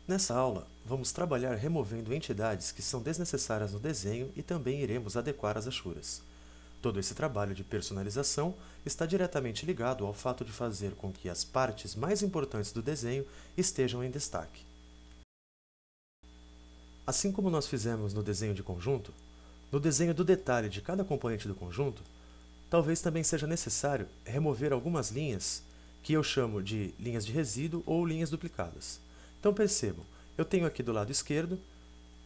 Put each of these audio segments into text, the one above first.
Nessa aula, vamos trabalhar removendo entidades que são desnecessárias no desenho e também iremos adequar as achuras. Todo esse trabalho de personalização está diretamente ligado ao fato de fazer com que as partes mais importantes do desenho estejam em destaque. Assim como nós fizemos no desenho de conjunto, no desenho do detalhe de cada componente do conjunto, talvez também seja necessário remover algumas linhas que eu chamo de linhas de resíduo ou linhas duplicadas. Então percebam, eu tenho aqui do lado esquerdo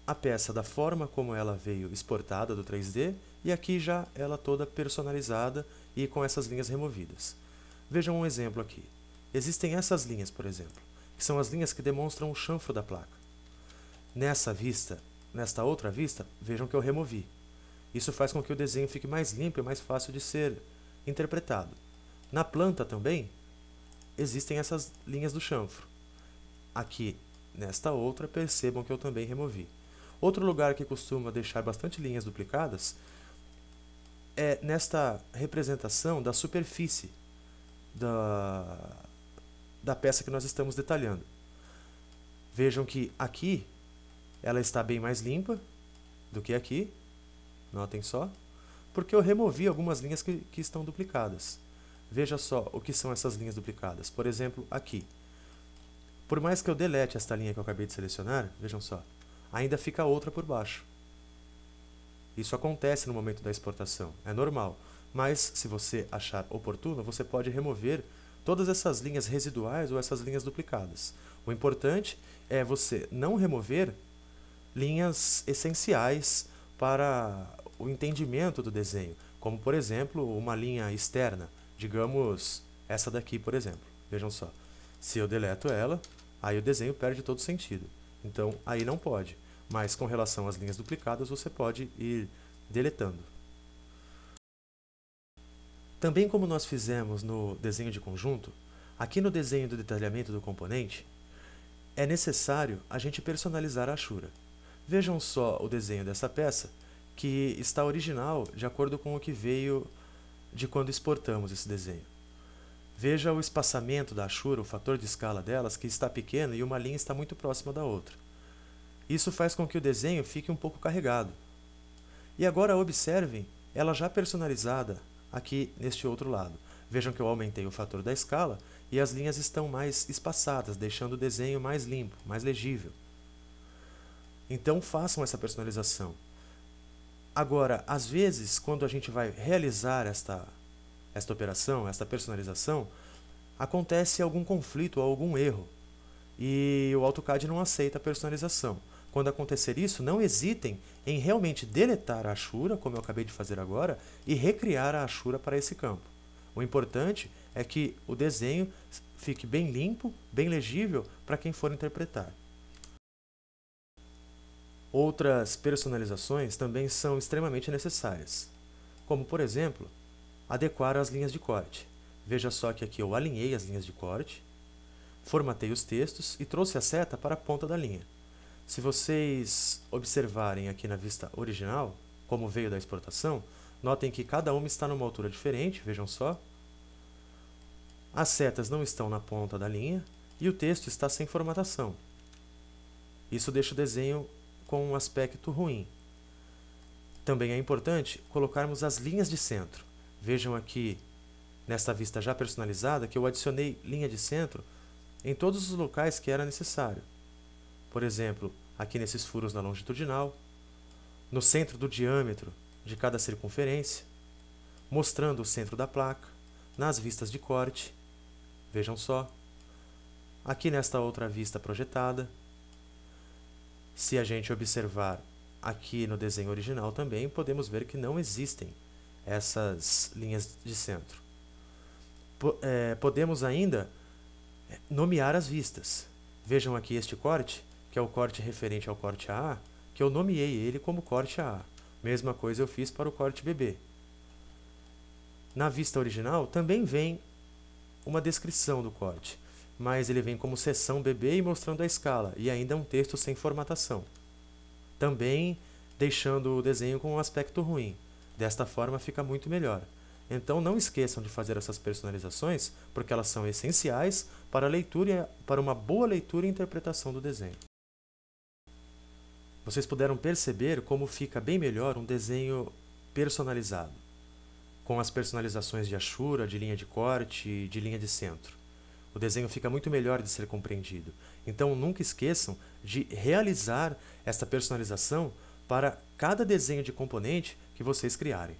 a peça da forma como ela veio exportada do 3D e aqui já ela toda personalizada e com essas linhas removidas. Vejam um exemplo aqui. Existem essas linhas, por exemplo, que são as linhas que demonstram o chanfro da placa. Nesta outra vista, vejam que eu removi. Isso faz com que o desenho fique mais limpo e mais fácil de ser interpretado. Na planta também, existem essas linhas do chanfro. Aqui, nesta outra, percebam que eu também removi. Outro lugar que costuma deixar bastante linhas duplicadas é nesta representação da superfície da peça que nós estamos detalhando. Vejam que aqui ela está bem mais limpa do que aqui, notem só, porque eu removi algumas linhas que estão duplicadas. Veja só o que são essas linhas duplicadas. Por exemplo, aqui. Por mais que eu delete esta linha que eu acabei de selecionar, vejam só, ainda fica outra por baixo. Isso acontece no momento da exportação, é normal, mas se você achar oportuno, você pode remover todas essas linhas residuais ou essas linhas duplicadas. O importante é você não remover linhas essenciais para o entendimento do desenho, como por exemplo uma linha externa, digamos essa daqui, por exemplo. Vejam só, se eu deleto ela, aí o desenho perde todo sentido. Então aí não pode, mas com relação às linhas duplicadas você pode ir deletando. Também como nós fizemos no desenho de conjunto, aqui no desenho do detalhamento do componente, é necessário a gente personalizar a achura. Vejam só o desenho dessa peça, que está original de acordo com o que veio de quando exportamos esse desenho. Veja o espaçamento da achura, o fator de escala delas, que está pequeno e uma linha está muito próxima da outra. Isso faz com que o desenho fique um pouco carregado. E agora observem ela já personalizada aqui neste outro lado. Vejam que eu aumentei o fator da escala e as linhas estão mais espaçadas, deixando o desenho mais limpo, mais legível. Então façam essa personalização. Agora, às vezes, quando a gente vai realizar esta operação, esta personalização, acontece algum conflito ou algum erro e o AutoCAD não aceita a personalização. Quando acontecer isso, não hesitem em realmente deletar a achura, como eu acabei de fazer agora, e recriar a achura para esse campo. O importante é que o desenho fique bem limpo, bem legível para quem for interpretar. Outras personalizações também são extremamente necessárias, como, por exemplo, adequar as linhas de corte. Veja só que aqui eu alinhei as linhas de corte, formatei os textos e trouxe a seta para a ponta da linha. Se vocês observarem aqui na vista original, como veio da exportação, notem que cada uma está numa altura diferente, vejam só. As setas não estão na ponta da linha e o texto está sem formatação. Isso deixa o desenho com um aspecto ruim. Também é importante colocarmos as linhas de centro. Vejam aqui, nesta vista já personalizada, que eu adicionei linha de centro em todos os locais que era necessário. Por exemplo, aqui nesses furos na longitudinal, no centro do diâmetro de cada circunferência, mostrando o centro da placa, nas vistas de corte, vejam só, aqui nesta outra vista projetada. Se a gente observar aqui no desenho original também, podemos ver que não existem essas linhas de centro. Podemos ainda nomear as vistas. Vejam aqui este corte, que é o corte referente ao corte AA, que eu nomeei ele como corte AA. Mesma coisa eu fiz para o corte BB. Na vista original também vem uma descrição do corte, mas ele vem como seção BB e mostrando a escala, e ainda um texto sem formatação. Também deixando o desenho com um aspecto ruim. Desta forma fica muito melhor. Então não esqueçam de fazer essas personalizações, porque elas são essenciais para a leitura, para uma boa leitura e interpretação do desenho. vocês puderam perceber como fica bem melhor um desenho personalizado, com as personalizações de Ashura, de linha de corte e de linha de centro. O desenho fica muito melhor de ser compreendido. Então, nunca esqueçam de realizar esta personalização para cada desenho de componente que vocês criarem.